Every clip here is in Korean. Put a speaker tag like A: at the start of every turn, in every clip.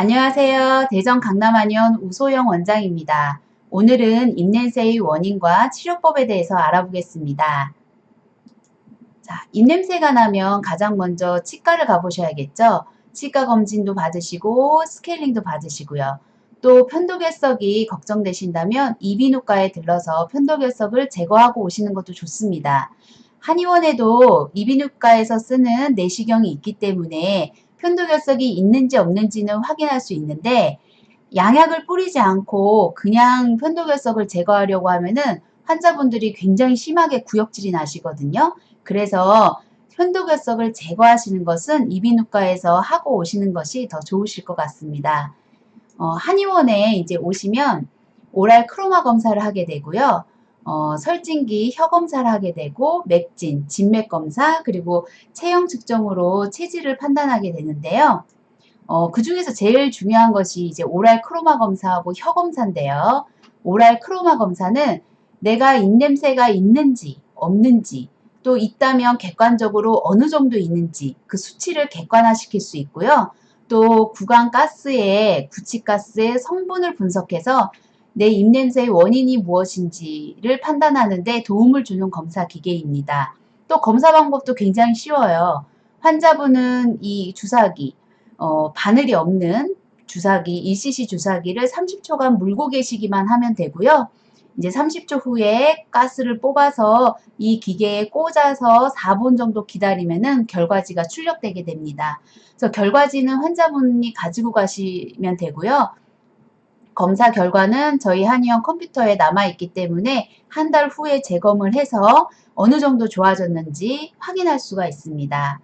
A: 안녕하세요. 대전 강남한의원 우소영 원장입니다. 오늘은 입냄새의 원인과 치료법에 대해서 알아보겠습니다. 자, 입냄새가 나면 가장 먼저 치과를 가보셔야겠죠? 치과 검진도 받으시고 스케일링도 받으시고요. 또 편도결석이 걱정되신다면 이비인후과에 들러서 편도결석을 제거하고 오시는 것도 좋습니다. 한의원에도 이비인후과에서 쓰는 내시경이 있기 때문에 편도결석이 있는지 없는지는 확인할 수 있는데 양약을 뿌리지 않고 그냥 편도결석을 제거하려고 하면은 환자분들이 굉장히 심하게 구역질이 나시거든요. 그래서 편도결석을 제거하시는 것은 이비인후과에서 하고 오시는 것이 더 좋으실 것 같습니다. 한의원에 이제 오시면 오랄 크로마 검사를 하게 되고요. 설진기 혀 검사를 하게 되고 맥진, 진맥 검사 그리고 체형 측정으로 체질을 판단하게 되는데요. 그 중에서 제일 중요한 것이 이제 오랄 크로마 검사하고 혀 검사인데요. 오랄 크로마 검사는 내가 입냄새가 있는지 없는지 또 있다면 객관적으로 어느 정도 있는지 그 수치를 객관화시킬 수 있고요. 또 구강가스의 구취가스의 성분을 분석해서 내 입냄새의 원인이 무엇인지를 판단하는 데 도움을 주는 검사 기계입니다. 또 검사 방법도 굉장히 쉬워요. 환자분은 이 주사기 바늘이 없는 주사기, 1cc 주사기를 30초간 물고 계시기만 하면 되고요. 이제 30초 후에 가스를 뽑아서 이 기계에 꽂아서 4분 정도 기다리면은 결과지가 출력되게 됩니다. 그래서 결과지는 환자분이 가지고 가시면 되고요. 검사 결과는 저희 한의원 컴퓨터에 남아있기 때문에 한 달 후에 재검을 해서 어느 정도 좋아졌는지 확인할 수가 있습니다.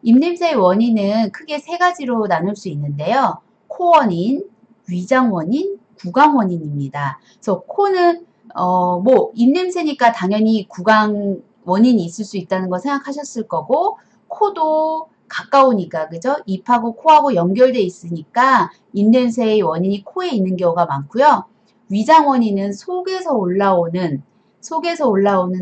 A: 입냄새의 원인은 크게 세 가지로 나눌 수 있는데요. 코 원인, 위장 원인, 구강 원인입니다. 그래서 코는 뭐 입냄새니까 당연히 구강 원인이 있을 수 있다는 거 생각하셨을 거고 코도 가까우니까 그죠? 입하고 코하고 연결돼 있으니까 입냄새의 원인이 코에 있는 경우가 많고요. 위장 원인은 속에서 올라오는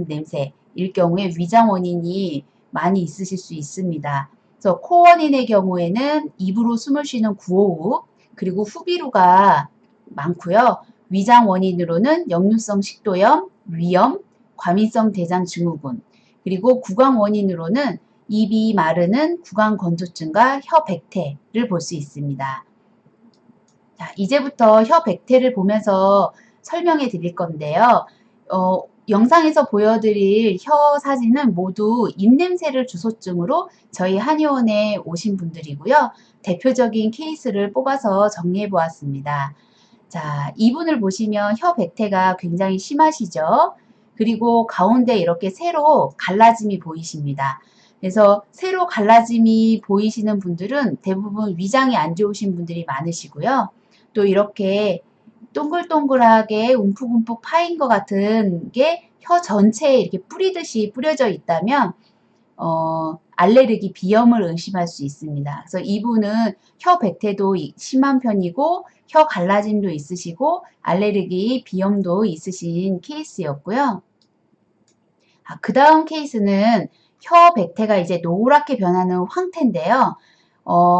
A: 냄새일 경우에 위장 원인이 많이 있으실 수 있습니다. 그래서 코 원인의 경우에는 입으로 숨을 쉬는 구호흡 그리고 후비루가 많고요. 위장 원인으로는 역류성 식도염, 위염, 과민성 대장 증후군 그리고 구강 원인으로는 입이 마르는 구강 건조증과 혀 백태를 볼 수 있습니다. 자, 이제부터 혀 백태를 보면서 설명해 드릴 건데요. 영상에서 보여드릴 혀 사진은 모두 입냄새를 주소증으로 저희 한의원에 오신 분들이고요. 대표적인 케이스를 뽑아서 정리해 보았습니다. 자, 이분을 보시면 혀 백태가 굉장히 심하시죠? 그리고 가운데 이렇게 세로 갈라짐이 보이십니다. 그래서 세로 갈라짐이 보이시는 분들은 대부분 위장이 안 좋으신 분들이 많으시고요. 또 이렇게 동글동글하게 움푹움푹 파인 것 같은 게 혀 전체에 이렇게 뿌리듯이 뿌려져 있다면 알레르기 비염을 의심할 수 있습니다. 그래서 이분은 혀 백태도 심한 편이고 혀 갈라짐도 있으시고 알레르기 비염도 있으신 케이스였고요. 그 다음 케이스는 혀 백태가 이제 노랗게 변하는 황태인데요.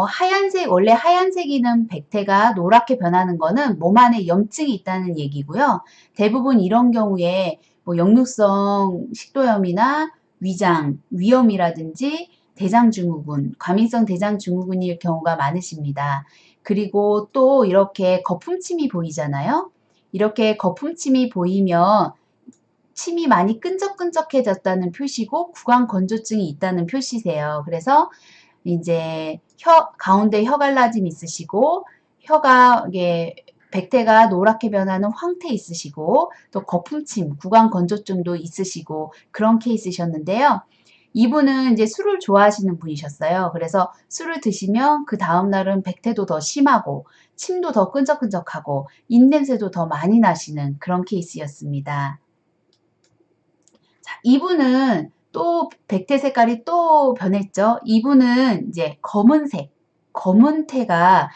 A: 하얀색, 원래 하얀색이는 백태가 노랗게 변하는 거는 몸 안에 염증이 있다는 얘기고요. 대부분 이런 경우에 뭐 역류성 식도염이나 위장, 위염이라든지 대장증후군, 과민성 대장증후군일 경우가 많으십니다. 그리고 또 이렇게 거품침이 보이잖아요. 이렇게 거품침이 보이면 침이 많이 끈적끈적해졌다는 표시고 구강 건조증이 있다는 표시세요. 그래서 이제 가운데 혀 갈라짐 있으시고 혀가 이게 백태가 노랗게 변하는 황태 있으시고 또 거품침, 구강 건조증도 있으시고 그런 케이스셨는데요. 이분은 이제 술을 좋아하시는 분이셨어요. 그래서 술을 드시면 그 다음날은 백태도 더 심하고 침도 더 끈적끈적하고 입냄새도 더 많이 나시는 그런 케이스였습니다. 자, 이분은 또 백태 색깔이 또 변했죠. 이분은 이제 검은색, 검은태를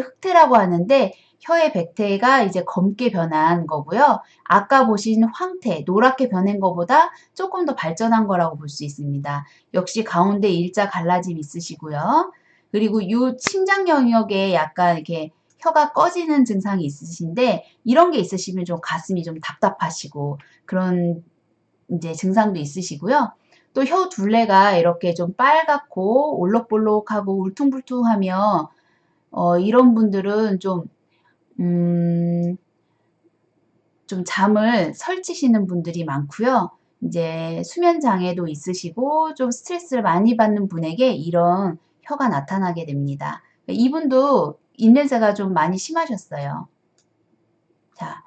A: 흑태라고 하는데 혀의 백태가 이제 검게 변한 거고요. 아까 보신 황태, 노랗게 변한 것보다 조금 더 발전한 거라고 볼 수 있습니다. 역시 가운데 일자 갈라짐 있으시고요. 그리고 요 심장 영역에 약간 이렇게 혀가 꺼지는 증상이 있으신데 이런 게 있으시면 좀 가슴이 좀 답답하시고 그런 이제 증상도 있으시고요. 또 혀 둘레가 이렇게 좀 빨갛고 올록볼록하고 울퉁불퉁하며 이런 분들은 음, 좀 잠을 설치시는 분들이 많고요. 이제 수면 장애도 있으시고 좀 스트레스를 많이 받는 분에게 이런 혀가 나타나게 됩니다. 이분도 입냄새가 좀 많이 심하셨어요. 자,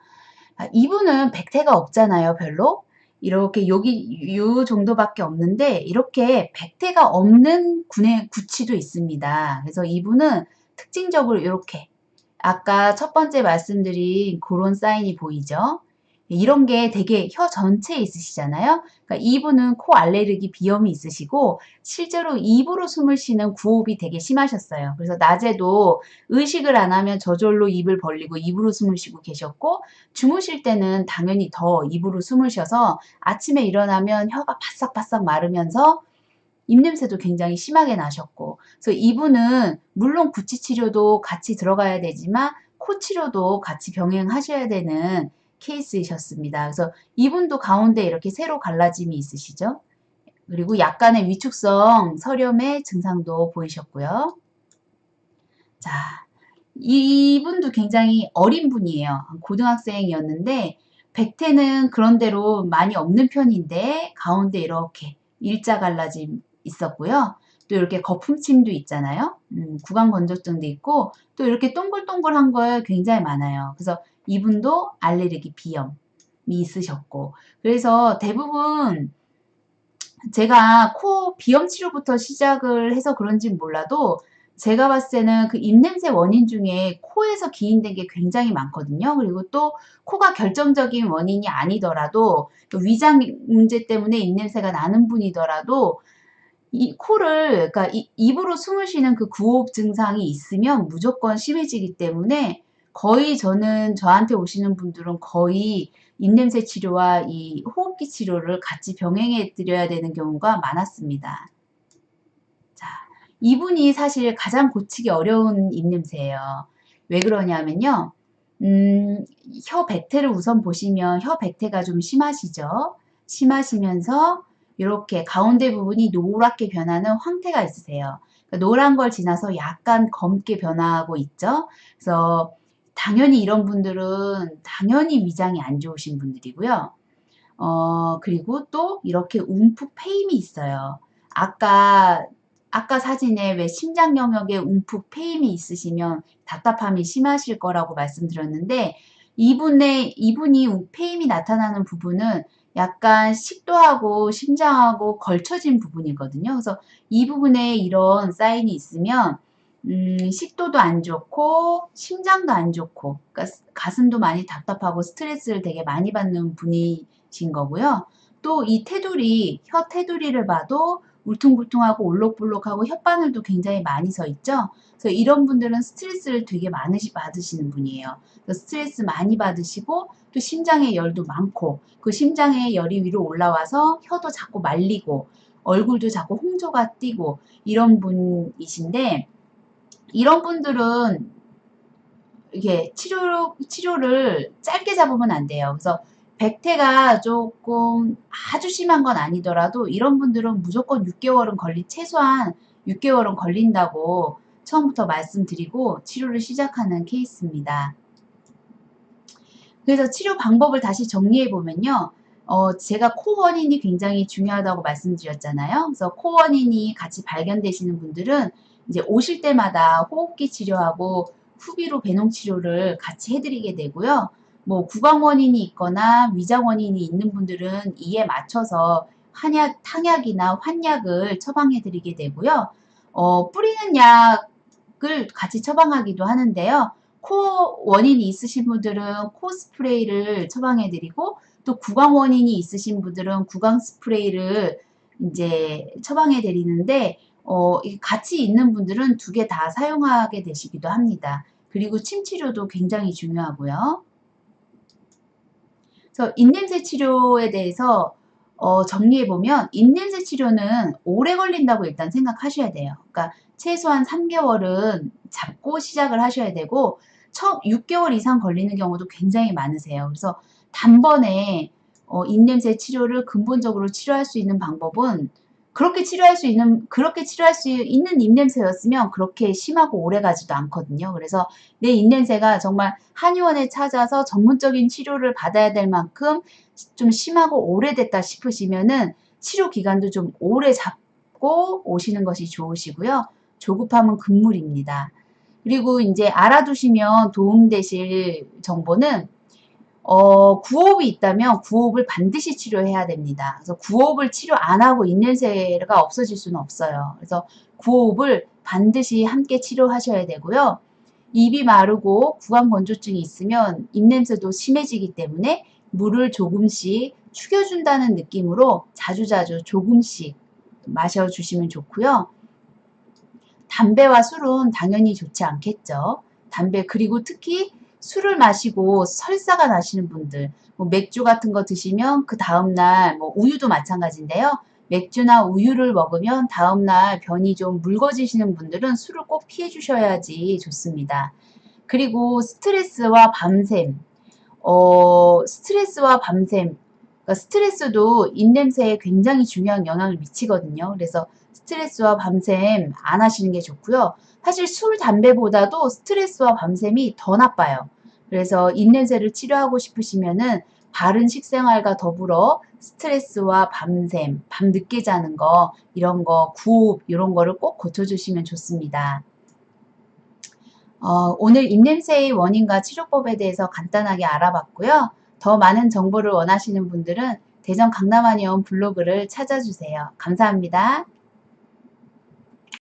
A: 이분은 백태가 없잖아요, 별로. 이렇게 여기 요 정도밖에 없는데 이렇게 백태가 없는 구치도 있습니다. 그래서 이분은 특징적으로 이렇게 아까 첫 번째 말씀드린 그런 사인이 보이죠? 이런 게 되게 혀 전체에 있으시잖아요. 그러니까 이분은 코 알레르기 비염이 있으시고 실제로 입으로 숨을 쉬는 구호흡이 되게 심하셨어요. 그래서 낮에도 의식을 안 하면 저절로 입을 벌리고 입으로 숨을 쉬고 계셨고 주무실 때는 당연히 더 입으로 숨을 쉬어서 아침에 일어나면 혀가 바싹바싹 마르면서 입냄새도 굉장히 심하게 나셨고 그래서 이분은 물론 구치 치료도 같이 들어가야 되지만 코 치료도 같이 병행하셔야 되는 케이스이셨습니다. 그래서 이분도 가운데 이렇게 세로 갈라짐이 있으시죠? 그리고 약간의 위축성 설염의 증상도 보이셨고요. 자, 이분도 굉장히 어린 분이에요. 고등학생이었는데 백태는 그런대로 많이 없는 편인데 가운데 이렇게 일자 갈라짐 있었고요. 또 이렇게 거품침도 있잖아요. 구강 건조증도 있고 또 이렇게 동글동글한 거 굉장히 많아요. 그래서 이분도 알레르기 비염이 있으셨고 그래서 대부분 제가 코 비염 치료부터 시작을 해서 그런진 몰라도 제가 봤을 때는 그 입냄새 원인 중에 코에서 기인된 게 굉장히 많거든요. 그리고 또 코가 결정적인 원인이 아니더라도 또 위장 문제 때문에 입냄새가 나는 분이더라도 이 코를 그러니까 입으로 숨을 쉬는 그 구호흡 증상이 있으면 무조건 심해지기 때문에 거의 저한테 오시는 분들은 거의 입냄새 치료와 이 호흡기 치료를 같이 병행해 드려야 되는 경우가 많았습니다. 자, 이분이 사실 가장 고치기 어려운 입냄새예요. 왜 그러냐면요. 혀 백태를 우선 보시면 혀 백태가 좀 심하시죠? 심하시면서 이렇게 가운데 부분이 노랗게 변하는 황태가 있으세요. 그러니까 노란 걸 지나서 약간 검게 변하고 있죠? 그래서 당연히 이런 분들은 당연히 위장이 안 좋으신 분들이고요. 그리고 또 이렇게 움푹 패임이 있어요. 아까 사진에 왜 심장 영역에 움푹 패임이 있으시면 답답함이 심하실 거라고 말씀드렸는데 이분이 패임이 나타나는 부분은 약간 식도하고 심장하고 걸쳐진 부분이거든요. 그래서 이 부분에 이런 사인이 있으면 식도도 안 좋고 심장도 안 좋고 그러니까 가슴도 많이 답답하고 스트레스를 되게 많이 받는 분이신 거고요. 또 이 테두리, 혀 테두리를 봐도 울퉁불퉁하고 올록볼록하고 혓바늘도 굉장히 많이 서 있죠. 그래서 이런 분들은 스트레스를 되게 많이 받으시는 분이에요. 그래서 스트레스 많이 받으시고 또 심장에 열도 많고 그 심장에 열이 위로 올라와서 혀도 자꾸 말리고 얼굴도 자꾸 홍조가 띄고 이런 분이신데 이런 분들은 이게 치료를 짧게 잡으면 안 돼요. 그래서 백태가 조금 아주 심한 건 아니더라도 이런 분들은 무조건 6개월은 최소한 6개월은 걸린다고 처음부터 말씀드리고 치료를 시작하는 케이스입니다. 그래서 치료 방법을 다시 정리해 보면요. 제가 코 원인이 굉장히 중요하다고 말씀드렸잖아요. 그래서 코 원인이 같이 발견되시는 분들은 이제 오실 때마다 호흡기 치료하고 후비로 배농 치료를 같이 해드리게 되고요. 뭐 구강 원인이 있거나 위장 원인이 있는 분들은 이에 맞춰서 탕약이나 환약을 처방해 드리게 되고요. 뿌리는 약을 같이 처방하기도 하는데요. 코 원인이 있으신 분들은 코 스프레이를 처방해 드리고 또 구강 원인이 있으신 분들은 구강 스프레이를 이제 처방해 드리는데 같이 있는 분들은 두 개 다 사용하게 되시기도 합니다. 그리고 침 치료도 굉장히 중요하고요. 그래서 입냄새 치료에 대해서 정리해보면 입냄새 치료는 오래 걸린다고 일단 생각하셔야 돼요. 그러니까 최소한 3개월은 잡고 시작을 하셔야 되고 6개월 이상 걸리는 경우도 굉장히 많으세요. 그래서 단번에 입냄새 치료를 근본적으로 치료할 수 있는 방법은 그렇게 치료할 수 있는 입냄새였으면 그렇게 심하고 오래 가지도 않거든요. 그래서 내 입냄새가 정말 한의원에 찾아서 전문적인 치료를 받아야 될 만큼 좀 심하고 오래됐다 싶으시면은 치료 기간도 좀 오래 잡고 오시는 것이 좋으시고요. 조급함은 금물입니다. 그리고 이제 알아두시면 도움되실 정보는 구호흡이 있다면 구호흡을 반드시 치료해야 됩니다. 그래서 구호흡을 치료 안 하고 입냄새가 없어질 수는 없어요. 그래서 구호흡을 반드시 함께 치료하셔야 되고요. 입이 마르고 구강 건조증이 있으면 입냄새도 심해지기 때문에 물을 조금씩 축여준다는 느낌으로 자주자주 조금씩 마셔주시면 좋고요. 담배와 술은 당연히 좋지 않겠죠. 담배 그리고 특히 술을 마시고 설사가 나시는 분들 뭐 맥주 같은 거 드시면 그 다음날 뭐 우유도 마찬가지인데요. 맥주나 우유를 먹으면 다음날 변이 좀 묽어지시는 분들은 술을 꼭 피해 주셔야지 좋습니다. 그리고 스트레스와 밤샘 그러니까 스트레스도 입냄새에 굉장히 중요한 영향을 미치거든요. 그래서 스트레스와 밤샘 안 하시는 게 좋고요. 사실 술, 담배보다도 스트레스와 밤샘이 더 나빠요. 그래서 입냄새를 치료하고 싶으시면은 바른 식생활과 더불어 스트레스와 밤샘, 밤 늦게 자는 거, 이런 거, 구호흡, 이런 거를 꼭 고쳐주시면 좋습니다. 오늘 입냄새의 원인과 치료법에 대해서 간단하게 알아봤고요. 더 많은 정보를 원하시는 분들은 대전 강남한의원 블로그를 찾아주세요. 감사합니다.